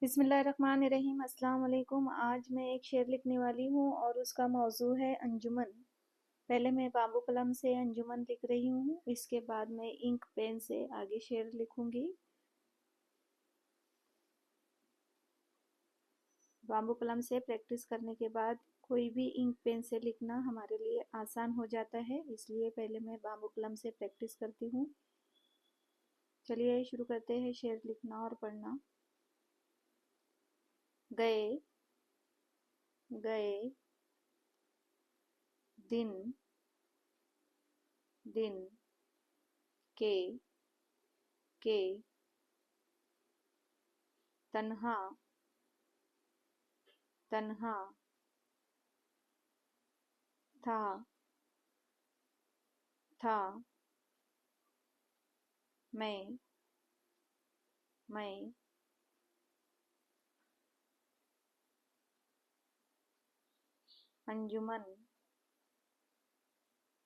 बिस्मिल्लाहिर्रहमानिर्रहीम। अस्सलाम वालेकुम। आज मैं एक शेर लिखने वाली हूँ और उसका मौजू है अंजुमन। पहले मैं बाबू कलम से अंजुमन लिख रही हूँ, इसके बाद मैं इंक पेन से आगे शेर लिखूंगी। बाबू कलम से प्रैक्टिस करने के बाद कोई भी इंक पेन से लिखना हमारे लिए आसान हो जाता है, इसलिए पहले मैं बाबू कलम से प्रैक्टिस करती हूँ। चलिए शुरू करते हैं शेर लिखना और पढ़ना। गए गए दिन दिन के तन्हा तन्हा था था मैं अंजुमन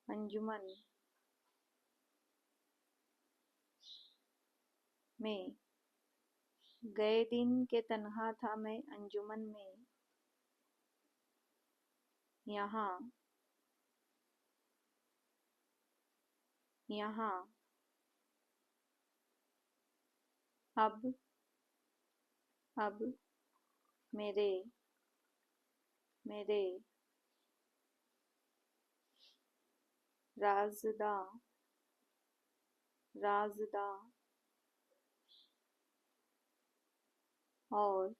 अंजुमन में गए दिन के तन्हा था मैं अंजुमन में। यहाँ यहाँ अब मेरे मेरे राज़दां राज़दां और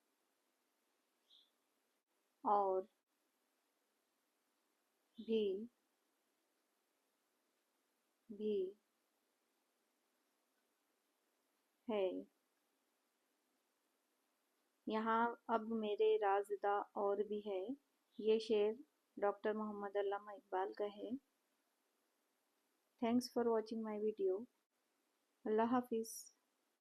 भी है। यहाँ अब मेरे राज़दां और भी है। ये शेर डॉक्टर मोहम्मद अल्लामा इकबाल का है। Thanks for watching my video. अल्लाह हाफिज़।